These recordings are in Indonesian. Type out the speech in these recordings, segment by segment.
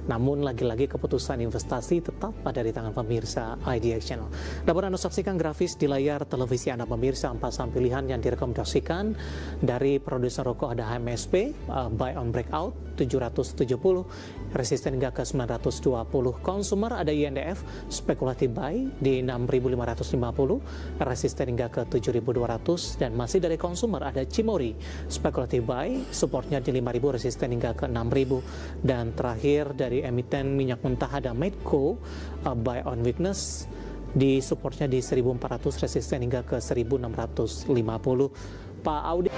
Namun lagi-lagi keputusan investasi tetap ada di tangan pemirsa IDX Channel. Dapat Anda saksikan grafis di layar televisi Anda pemirsa 4 saham pilihan yang direkomendasikan dari produsen rokok ada HMSP, buy on breakout 770, resisten hingga ke 920, konsumer ada INDF, spekulatif buy di 6.550, resisten hingga ke 7.200, dan masih dari konsumer ada Cimori, spekulatif buy, supportnya di 5.000, resisten hingga ke 6.000, dan terakhir dari emiten minyak mentah ada Medco, buy on weakness, di supportnya di 1.400, resisten hingga ke 1.650. Pak Audi.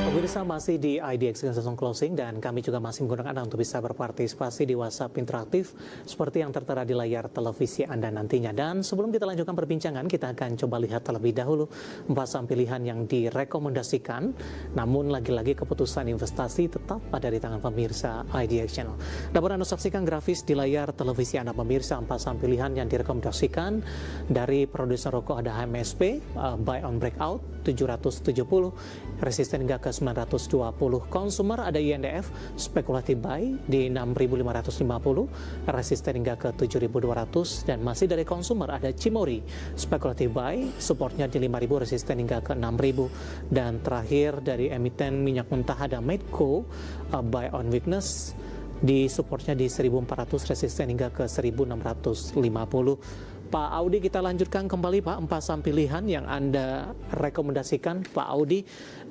Pemirsa masih di IDX Session Closing dan kami juga masih menggunakan Anda untuk bisa berpartisipasi di WhatsApp interaktif seperti yang tertera di layar televisi Anda nantinya. Dan sebelum kita lanjutkan perbincangan, kita akan coba lihat terlebih dahulu 4 saham pilihan yang direkomendasikan. Namun lagi-lagi keputusan investasi tetap ada di tangan pemirsa IDX Channel. Dapat Anda saksikan grafis di layar televisi Anda pemirsa 4 saham pilihan yang direkomendasikan dari produsen rokok ada HMSP, buy on breakout 770, resisten hingga ke 920, konsumer ada INDF, spekulatif buy di 6.550, resisten hingga ke 7.200, dan masih dari konsumer ada Cimori, spekulatif buy, supportnya di 5.000, resisten hingga ke 6.000, dan terakhir dari emiten minyak mentah ada Medco, buy on weakness, di supportnya di 1.400, resisten hingga ke 1.650. Pak Audi, kita lanjutkan kembali Pak 4 saham pilihan yang Anda rekomendasikan Pak Audi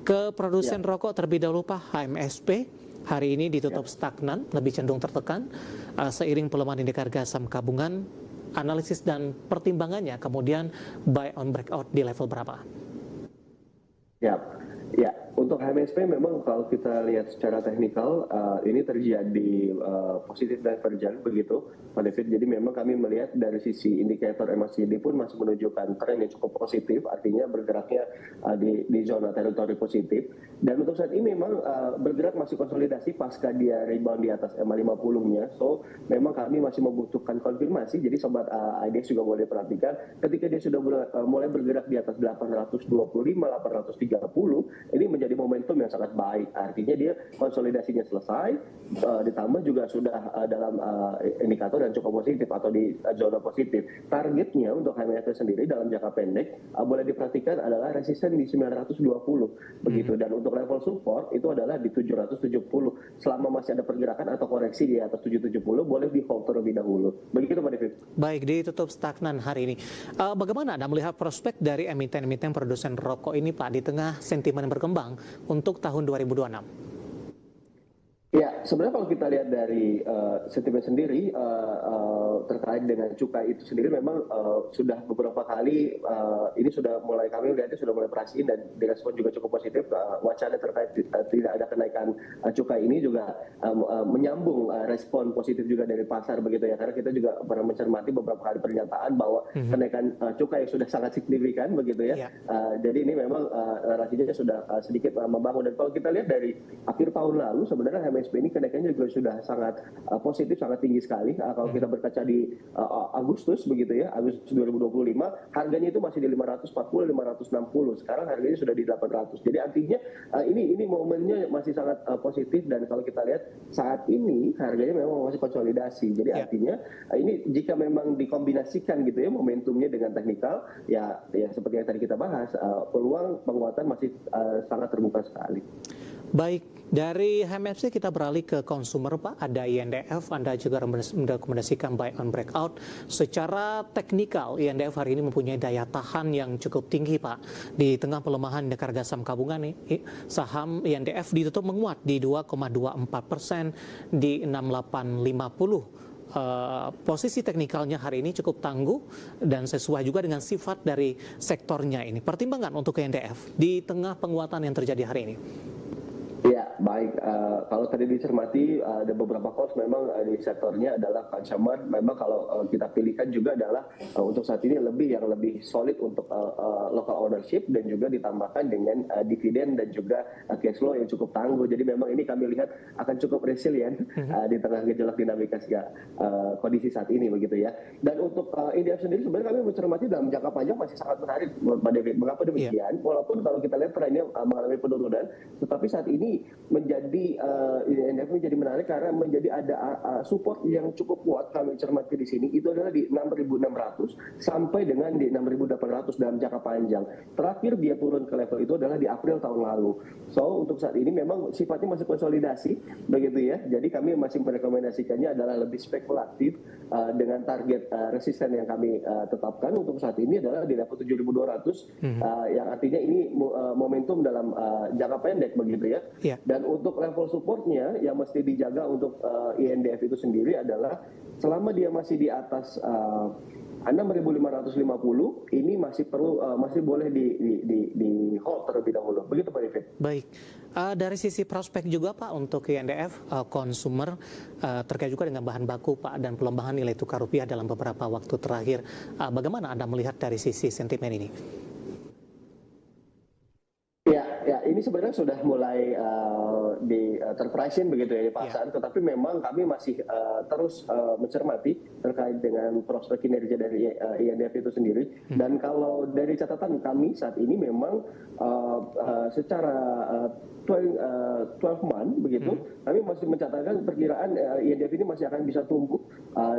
ke produsen rokok terlebih dahulu Pak. HMSP hari ini ditutup stagnan, lebih cenderung tertekan seiring pelemahan indeks harga saham gabungan. Analisis dan pertimbangannya kemudian buy on breakout di level berapa? Ya, untuk HMSP memang kalau kita lihat secara teknikal ini terjadi positif divergent begitu, Pak David. Jadi memang kami melihat dari sisi indikator MACD pun masih menunjukkan tren yang cukup positif, artinya bergeraknya di zona teritori positif. Dan untuk saat ini memang bergerak masih konsolidasi pasca dia rebound di atas EMA 50-nya. So memang kami masih membutuhkan konfirmasi. Jadi sobat IDX juga boleh perhatikan ketika dia sudah mulai bergerak di atas 825, 830, ini menjadi momentum yang sangat baik. Artinya dia konsolidasinya selesai, ditambah juga sudah dalam indikator yang cukup positif atau di zona positif. Targetnya untuk HMSP sendiri dalam jangka pendek boleh diperhatikan adalah resisten di 920 begitu, dan untuk level support itu adalah di 770. Selama masih ada pergerakan atau koreksi di atas 770 boleh di hold terlebih dahulu. Begitu Pak David. Baik, ditutup stagnan hari ini. Bagaimana Anda melihat prospek dari emiten-emiten produsen rokok ini Pak di tengah sentimen yang berkembang untuk tahun 2026? Ya, sebenarnya kalau kita lihat dari sentimen sendiri terkait dengan cukai itu sendiri memang sudah beberapa kali ini sudah mulai kami lihatnya sudah mulai perhatian dan direspon juga cukup positif. Wacana terkait tidak ada kenaikan cukai ini juga menyambung respon positif juga dari pasar begitu ya, karena kita juga pernah mencermati beberapa kali pernyataan bahwa kenaikan cukai sudah sangat signifikan begitu ya. Jadi ini memang narasinya sudah sedikit membangun, dan kalau kita lihat dari akhir tahun lalu sebenarnya HMSP ini kenaikannya juga sudah sangat positif, sangat tinggi sekali. Kalau kita berkaca di Agustus begitu ya, Agustus 2025, harganya itu masih di 540, 560. Sekarang harganya sudah di 800. Jadi artinya ini momennya masih sangat positif, dan kalau kita lihat saat ini harganya memang masih konsolidasi. Jadi artinya ini jika memang dikombinasikan gitu ya momentumnya dengan teknikal, ya seperti yang tadi kita bahas, peluang penguatan masih sangat terbuka sekali. Baik, dari HMSP kita beralih ke konsumer Pak. Ada INDF, Anda juga merekomendasikan buy on breakout. Secara teknikal, INDF hari ini mempunyai daya tahan yang cukup tinggi Pak. Di tengah pelemahan indeks harga saham gabungan nih, saham INDF ditutup menguat di 2,24% di 6850. Posisi teknikalnya hari ini cukup tangguh dan sesuai juga dengan sifat dari sektornya ini. Pertimbangan untuk INDF di tengah penguatan yang terjadi hari ini. Ya, baik. Kalau tadi dicermati ada beberapa calls memang di sektornya adalah consumer. Memang kalau kita pilihkan juga adalah untuk saat ini yang lebih solid untuk local ownership dan juga ditambahkan dengan dividen dan juga cash flow yang cukup tangguh. Jadi memang ini kami lihat akan cukup resilient di tengah gejolak dinamika kondisi saat ini begitu ya. Dan untuk IDF sendiri sebenarnya kami mencermati dalam jangka panjang masih sangat menarik Pak David. Mengapa demikian? Walaupun kalau kita lihat trennya mengalami penurunan, tetapi saat ini IDF menjadi menarik karena menjadi ada support yang cukup kuat kami cermati di sini itu adalah di 6.600 sampai dengan di 6.800 dalam jangka panjang. Terakhir dia turun ke level itu adalah di April tahun lalu. So untuk saat ini memang sifatnya masih konsolidasi begitu ya. Jadi kami masih merekomendasikannya adalah lebih spekulatif dengan target resisten yang kami tetapkan untuk saat ini adalah di level 7.200 yang artinya ini momentum dalam jangka pendek begitu ya. Dan untuk level supportnya yang mesti dijaga untuk INDF itu sendiri adalah selama dia masih di atas 6.550 ini masih boleh di hold terlebih dahulu. Begitu Pak David. Baik. Dari sisi prospek juga Pak untuk INDF consumer terkait juga dengan bahan baku Pak dan pelemahan nilai tukar rupiah dalam beberapa waktu terakhir. Bagaimana Anda melihat dari sisi sentimen ini? Ya, ini sebenarnya sudah mulai terpricing begitu ya di pasar, tetapi memang kami masih terus mencermati terkait dengan prospek kinerja dari INDF itu sendiri. Dan kalau dari catatan kami saat ini memang secara 12 month begitu, kami masih mencatatkan perkiraan INDF ini masih akan bisa tumbuh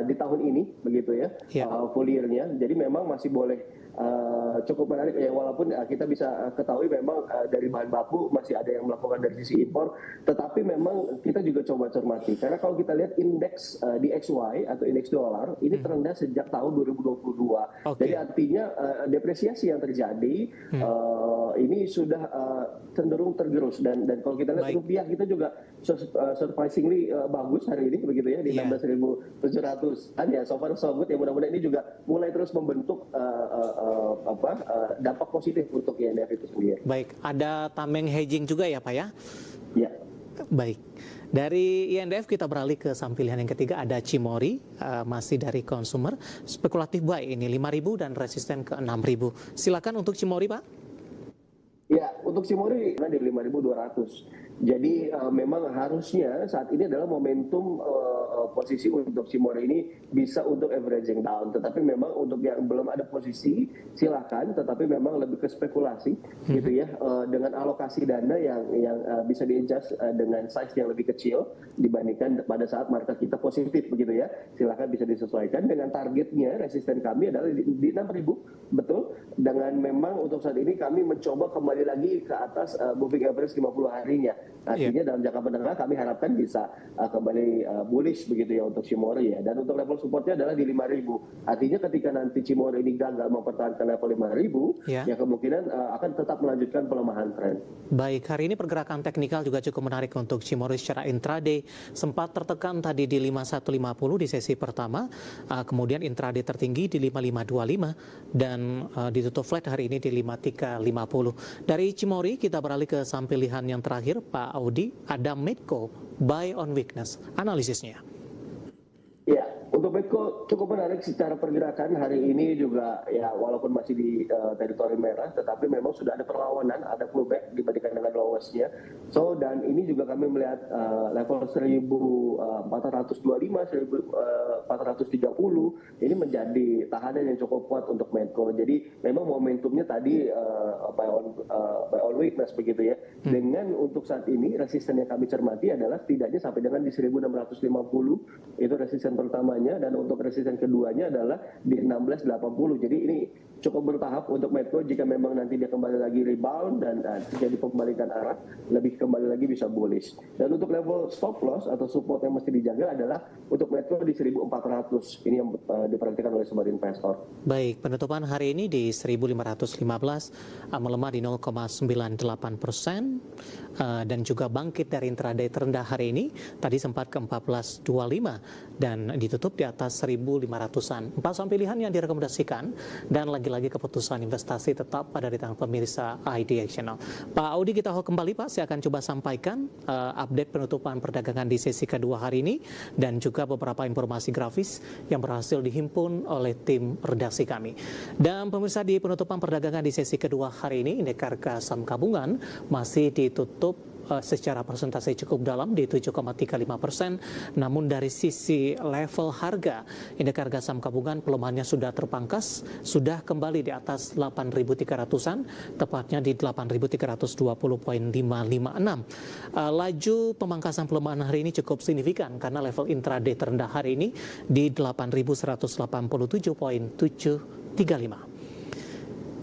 di tahun ini begitu ya, full year-nya. Jadi memang masih boleh cukup menarik ya, walaupun kita bisa ketahui memang dari bahan baku masih ada yang melakukan dari sisi impor, tetapi memang kita juga coba cermati karena kalau kita lihat indeks DXY atau indeks dolar ini terendah sejak tahun 2022. Jadi artinya depresiasi yang terjadi ini sudah cenderung tergerus dan kalau kita lihat rupiah kita juga surprisingly bagus hari ini begitu ya di 16.700 kan ya, so far so good ya, mudah-mudahan ini juga mulai terus membentuk dampak positif untuk INDF itu sendiri. Baik, ada tameng hedging juga ya Pak ya? Ya. Baik, dari INDF kita beralih ke saham pilihan yang ketiga, ada Cimory, masih dari consumer, spekulatif buy ini 5.000 dan resisten ke 6.000. Silakan untuk Cimory Pak. Ya, untuk Cimory di 5.200. Jadi memang harusnya saat ini adalah momentum posisi untuk Cimory ini bisa untuk averaging down. Tetapi memang untuk yang belum ada posisi silakan, tetapi memang lebih ke spekulasi gitu ya, dengan alokasi dana yang bisa di-adjust dengan size yang lebih kecil dibandingkan pada saat market kita positif begitu ya. Silakan bisa disesuaikan dengan targetnya. Resisten kami adalah di 6.000, betul. Dengan memang untuk saat ini kami mencoba kembali lagi ke atas moving average 50 harinya. Artinya dalam jangka menengah kami harapkan bisa kembali bullish begitu ya untuk Cimory ya. Dan untuk level supportnya adalah di 5.000. Artinya ketika nanti Cimory ini gagal mempertahankan level 5.000, ya kemungkinan akan tetap melanjutkan pelemahan tren. Baik, hari ini pergerakan teknikal juga cukup menarik untuk Cimory secara intraday. Sempat tertekan tadi di 5150 di sesi pertama, kemudian intraday tertinggi di 5525 dan ditutup flat hari ini di 5350. Dari Cimory kita beralih ke saham pilihan yang terakhir, Pak Audi, ada Medco, buy on weakness. Analisisnya. Ya, untuk Medco cukup menarik secara pergerakan hari ini juga ya, walaupun masih di teritori merah, tetapi memang sudah ada perlawanan, ada pullback dibandingkan dengan lowest-nya. So, dan ini juga kami melihat level 1425, 1430 ini menjadi tahanan yang cukup kuat untuk Medco. Jadi memang momentumnya tadi buy on weakness begitu ya. Dengan untuk saat ini resisten yang kami cermati adalah setidaknya sampai dengan di 1650 itu resisten pertamanya, dan untuk resisten keduanya adalah di 1680. Jadi ini cukup bertahap untuk Medco. Jika memang nanti dia kembali lagi rebound dan terjadi pembalikan arah, lebih kembali lagi bisa bullish. Dan untuk level stop loss atau support yang mesti dijaga adalah untuk Medco di 1400. Ini yang diperhatikan oleh sobat investor. Baik, penutupan hari ini di 1515 melemah di 0,98% dan juga bangkit dari intraday terendah hari ini. Tadi sempat ke 1425 dan ditutup di atas 1500-an. 4 saham pilihan yang direkomendasikan dan lagi lagi keputusan investasi tetap pada di tangan pemirsa IDXchannel. Pak Audi, kita kembali Pak, saya akan coba sampaikan update penutupan perdagangan di sesi kedua hari ini dan juga beberapa informasi grafis yang berhasil dihimpun oleh tim redaksi kami. Dan pemirsa, di penutupan perdagangan di sesi kedua hari ini, indeks harga saham gabungan masih ditutup secara persentase cukup dalam di 7,35%. Namun dari sisi level harga, indeks harga saham gabungan pelemahannya sudah terpangkas, sudah kembali di atas 8.300-an, tepatnya di 8.320.556. Laju pemangkasan pelemahan hari ini cukup signifikan karena level intraday terendah hari ini di 8.187.735.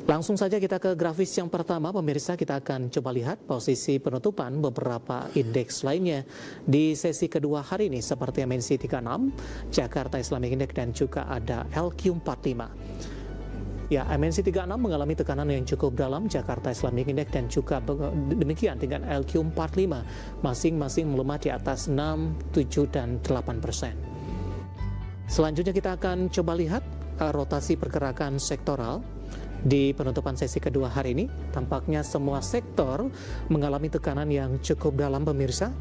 Langsung saja kita ke grafis yang pertama, pemirsa. Kita akan coba lihat posisi penutupan beberapa indeks lainnya di sesi kedua hari ini seperti MNC 36, Jakarta Islamic Index dan juga ada LQ45. Ya, MNC 36 mengalami tekanan yang cukup dalam, Jakarta Islamic Index dan juga demikian dengan LQ45 masing-masing melemah di atas 6, 7 dan 8%. Selanjutnya kita akan coba lihat rotasi pergerakan sektoral. Di penutupan sesi kedua hari ini, tampaknya semua sektor mengalami tekanan yang cukup dalam, pemirsa.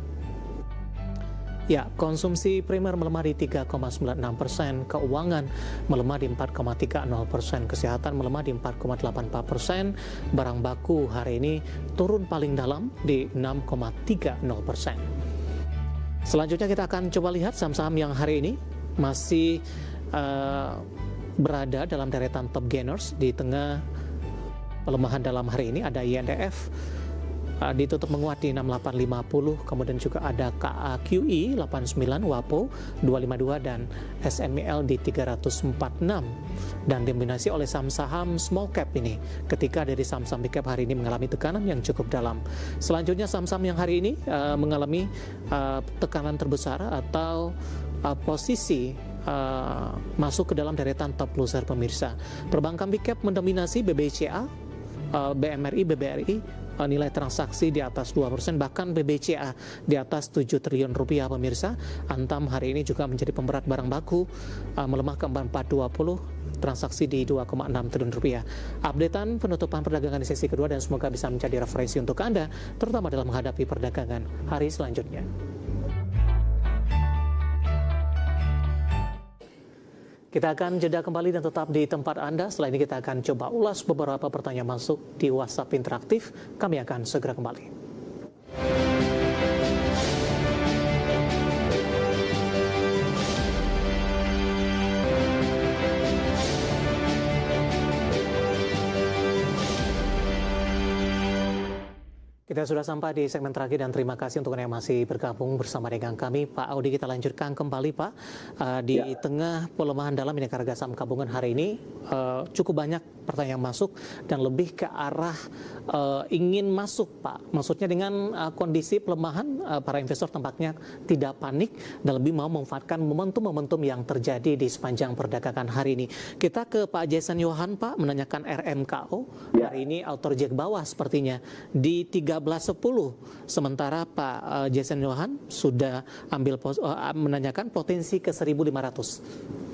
Ya, konsumsi primer melemah di 3,96%, keuangan melemah di 4,30%, kesehatan melemah di 4,84%, barang baku hari ini turun paling dalam di 6,30%. Selanjutnya kita akan coba lihat saham-saham yang hari ini masih berada dalam deretan top gainers. Di tengah pelemahan dalam hari ini ada INDF ditutup menguat di 6850, kemudian juga ada KAQI 89, WAPO 252 dan SMIL di 346, dan didominasi oleh saham-saham small cap ini, ketika dari saham-saham big cap hari ini mengalami tekanan yang cukup dalam. Selanjutnya saham-saham yang hari ini mengalami tekanan terbesar atau posisi masuk ke dalam deretan top loser, pemirsa. Perbankan big cap mendominasi BBCA, BMRI, BBRI nilai transaksi di atas 2%, bahkan BBCA di atas 7 triliun rupiah, pemirsa. Antam hari ini juga menjadi pemberat barang baku, melemah ke 420, transaksi di 2,6 triliun rupiah. Updatean penutupan perdagangan di sesi kedua dan semoga bisa menjadi referensi untuk Anda, terutama dalam menghadapi perdagangan hari selanjutnya. Kita akan jeda kembali dan tetap di tempat Anda. Setelah ini kita akan coba ulas beberapa pertanyaan masuk di WhatsApp interaktif. Kami akan segera kembali. Kita sudah sampai di segmen terakhir dan terima kasih untuk yang masih bergabung bersama dengan kami. Pak Audi, kita lanjutkan kembali Pak. Di tengah pelemahan dalam indeks harga saham gabungan hari ini, cukup banyak pertanyaan masuk dan lebih ke arah ingin masuk Pak. Maksudnya dengan kondisi pelemahan, para investor tampaknya tidak panik dan lebih mau memanfaatkan momentum-momentum yang terjadi di sepanjang perdagangan hari ini. Kita ke Pak Jason Yohan Pak, menanyakan RMKO. Hari ini auto reject bawah sepertinya di 13.10, sementara Pak Jason Yohan sudah menanyakan potensi ke 1.500.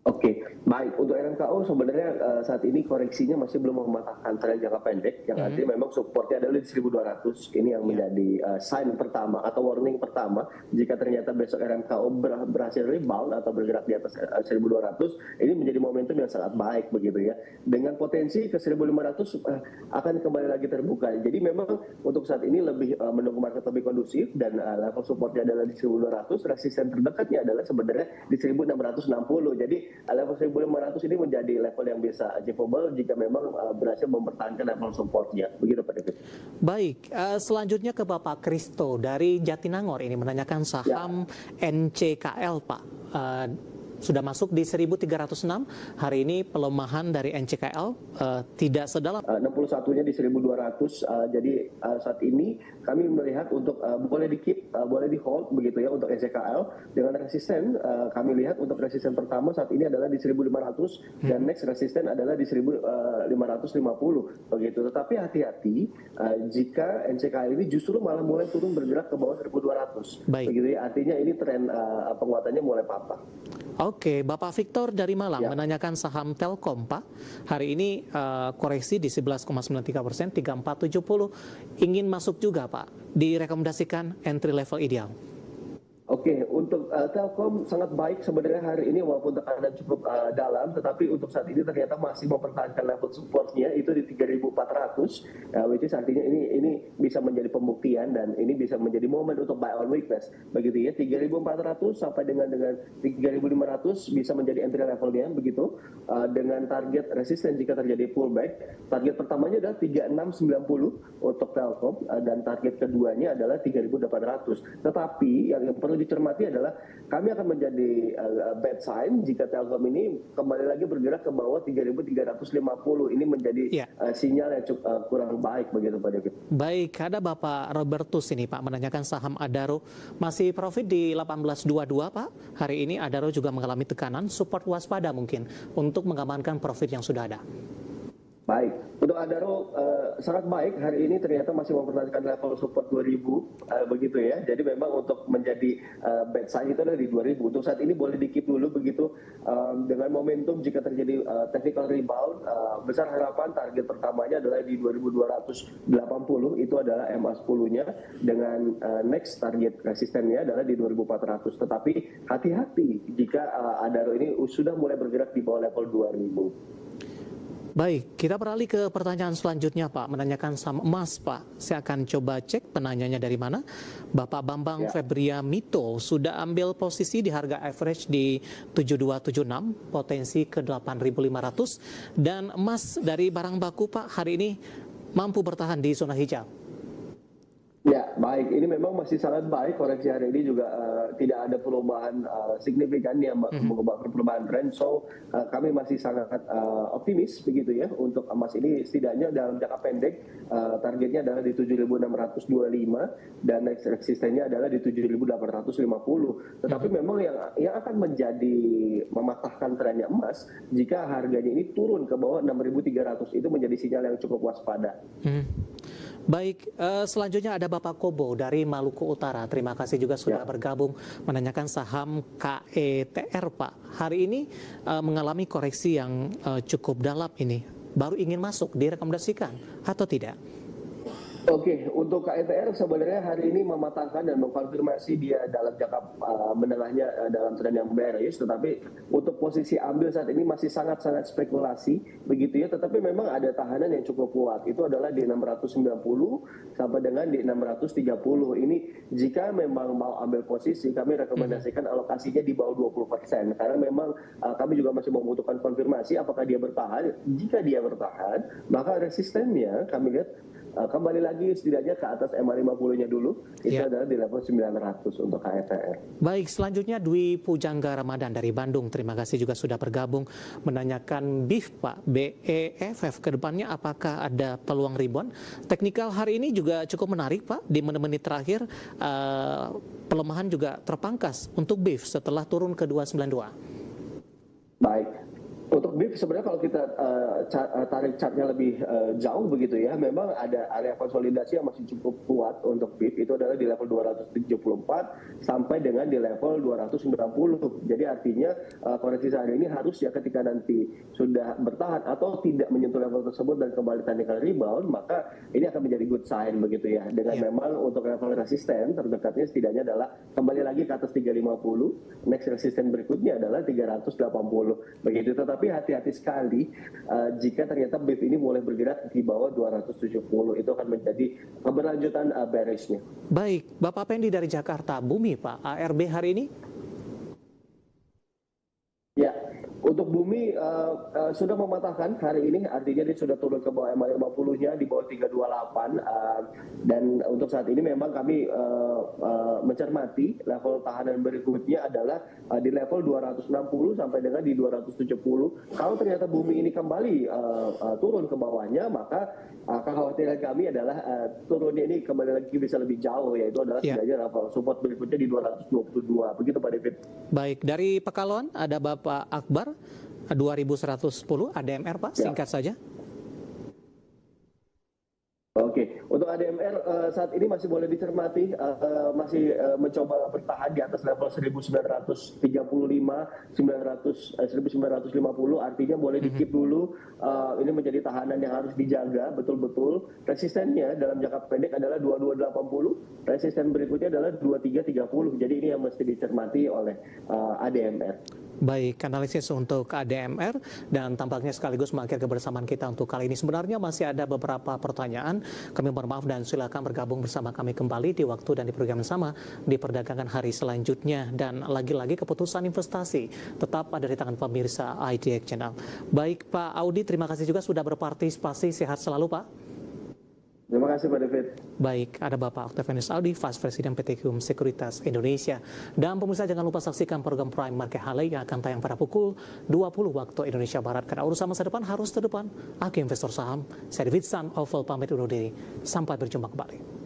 Oke, baik. Untuk RMKO sebenarnya saat ini koreksinya masih belum mematahkan tren jangka pendek, yang artinya memang supportnya adalah di 1.200. Ini yang menjadi sign pertama atau warning pertama. Jika ternyata besok RMKO berhasil rebound atau bergerak di atas 1.200, ini menjadi momentum yang sangat baik begitu ya. Dengan potensi ke 1.500 akan kembali lagi terbuka. Jadi memang untuk saat ini lebih menunggu market lebih kondusif dan level supportnya adalah di 1.200. Resisten terdekatnya adalah sebenarnya di 1.660. Jadi level 1.500 ini menjadi level yang bisa achievable jika memang berhasil mempertahankan level supportnya. Begitu Pak David. Baik, selanjutnya ke Bapak Kristo dari Jatinangor ini menanyakan saham NCKL Pak. Sudah masuk di 1.306. Hari ini pelemahan dari NCKL tidak sedalam. 61-nya di 1.200. Jadi saat ini kami melihat untuk boleh di keep, boleh di hold begitu ya untuk NCKL. Dengan resisten kami lihat untuk resisten pertama saat ini adalah di 1.500 dan next resisten adalah di 1.550 begitu. Tetapi hati-hati jika NCKL ini justru malah mulai turun bergerak ke bawah 1.200. Begitu ya. Artinya ini tren penguatannya mulai patah. Oke, Bapak Victor dari Malang Ya. menanyakan saham Telkom, Pak. Hari ini koreksi di 11,93%, 3470. Ingin masuk juga, Pak. Direkomendasikan entry level ideal. Oke, untuk Telkom sangat baik sebenarnya hari ini walaupun tekanan cukup dalam, tetapi untuk saat ini ternyata masih mempertahankan level supportnya itu di 3.400, which is artinya ini bisa menjadi pembuktian dan ini bisa menjadi momen untuk buy on weakness, begitu ya. 3.400 sampai dengan 3.500 bisa menjadi entry levelnya, begitu. Dengan target resisten jika terjadi pullback, target pertamanya adalah 3.690 untuk Telkom dan target keduanya adalah 3.800. Tetapi yang perlu dicermati adalah kami akan menjadi bad sign jika Telkom ini kembali lagi bergerak ke bawah 3.350. Ini menjadi sinyal yang cukup kurang baik begitu Pak David. Baik, ada Bapak Robertus ini Pak menanyakan saham Adaro masih profit di 1822 Pak. Hari ini Adaro juga mengalami tekanan, support waspada mungkin untuk mengamankan profit yang sudah ada. Baik, untuk Adaro sangat baik hari ini ternyata masih mempertahankan level support 2000 begitu ya. Jadi memang untuk menjadi bad sign itu ada di 2000. Untuk saat ini boleh di-keep dulu begitu dengan momentum jika terjadi technical rebound, besar harapan target pertamanya adalah di 2280 itu adalah MA10-nya dengan next target resistennya adalah di 2400. Tetapi hati-hati jika Adaro ini sudah mulai bergerak di bawah level 2000. Baik, kita beralih ke pertanyaan selanjutnya Pak, menanyakan saham emas Pak. Saya akan coba cek penanyanya dari mana. Bapak Bambang Febria Mito sudah ambil posisi di harga average di 7276, potensi ke 8500, dan emas dari barang baku Pak hari ini mampu bertahan di zona hijau. Ya, baik. Ini memang masih sangat baik. Koreksi hari ini juga tidak ada perubahan signifikan yang mengubah perubahan tren. So, kami masih sangat optimis begitu ya untuk emas ini setidaknya dalam jangka pendek targetnya adalah di 7.625 dan next resistennya adalah di 7.850. Tetapi memang yang akan menjadi mematahkan trennya emas jika harganya ini turun ke bawah 6.300 itu menjadi sinyal yang cukup waspada. Baik, selanjutnya ada Bapak Kobo dari Maluku Utara. Terima kasih juga sudah bergabung menanyakan saham KETR Pak. Hari ini mengalami koreksi yang cukup dalam ini. Baru ingin masuk, direkomendasikan atau tidak? Oke, untuk KETR sebenarnya hari ini mematangkan dan mengkonfirmasi dia dalam jangka menengahnya dalam tren yang bearish, tetapi untuk posisi ambil saat ini masih sangat-sangat spekulasi, begitu ya. Tetapi memang ada tahanan yang cukup kuat, itu adalah di 690 sampai dengan di 630. Ini jika memang mau ambil posisi, kami rekomendasikan alokasinya di bawah 20%, karena memang kami juga masih membutuhkan konfirmasi apakah dia bertahan. Jika dia bertahan, maka resistennya kami lihat kembali lagi setidaknya ke atas MA50-nya dulu, itu adalah di level 900 untuk KETR. Baik, selanjutnya Dwi Pujangga Ramadan dari Bandung. Terima kasih juga sudah bergabung menanyakan BIF Pak, BEFF ke depannya apakah ada peluang rebound? Teknikal hari ini juga cukup menarik Pak, di menit-menit terakhir pelemahan juga terpangkas untuk BIF setelah turun ke 292. Baik. Untuk BIF sebenarnya kalau kita tarik chartnya lebih jauh begitu ya, memang ada area konsolidasi yang masih cukup kuat untuk BIF, itu adalah di level 274 sampai dengan di level 290. Jadi artinya koreksi hari ini harus ya ketika nanti sudah bertahan atau tidak menyentuh level tersebut dan kembali technical rebound, maka ini akan menjadi good sign begitu ya. Dengan memang untuk level resisten terdekatnya setidaknya adalah kembali lagi ke atas 350, next resisten berikutnya adalah 380 begitu. Tapi hati-hati sekali jika ternyata BIF ini mulai bergerak di bawah 270, itu akan menjadi keberlanjutan bearishnya. Baik, Bapak Pendi dari Jakarta, Bumi Pak, ARB hari ini? Ya, untuk Bumi sudah mematahkan hari ini, artinya dia sudah turun ke bawah MA50-nya di bawah 328, dan untuk saat ini memang kami mencermati level tahanan berikutnya adalah di level 260 sampai dengan di 270. Kalau ternyata Bumi ini kembali turun ke bawahnya, maka kekhawatiran kami adalah turunnya ini kembali lagi bisa lebih jauh, yaitu adalah setidaknya level support berikutnya di 222. Begitu Pak David. Baik, dari Pekalongan ada Bapak Akbar 2110 ADMR Pak, singkat saja. Oke, untuk untuk ADMR saat ini masih boleh dicermati, masih mencoba bertahan di atas level 1935, 1950, artinya boleh di-keep dulu. Ini menjadi tahanan yang harus dijaga betul-betul. Resistennya dalam jangka pendek adalah 2280, resisten berikutnya adalah 2330. Jadi ini yang mesti dicermati oleh ADMR. Baik, analisis untuk ADMR dan tampaknya sekaligus mengakhiri kebersamaan kita untuk kali ini. Sebenarnya masih ada beberapa pertanyaan. Kami mohon maaf dan silakan bergabung bersama kami kembali di waktu dan di program yang sama di perdagangan hari selanjutnya. Dan lagi-lagi keputusan investasi tetap ada di tangan pemirsa IDX Channel. Baik Pak Audi, terima kasih juga sudah berpartisipasi. Sehat selalu Pak. Terima kasih Pak David. Baik, ada Bapak Octavianus Audi, Vice President PT Hukum Sekuritas Indonesia. Dan pemirsa jangan lupa saksikan program Prime Market Highlight yang akan tayang pada pukul 20 waktu Indonesia Barat. Karena urusan masa depan harus terdepan. Aku investor saham, saya David San Oval pamit undur diri. Sampai berjumpa kembali.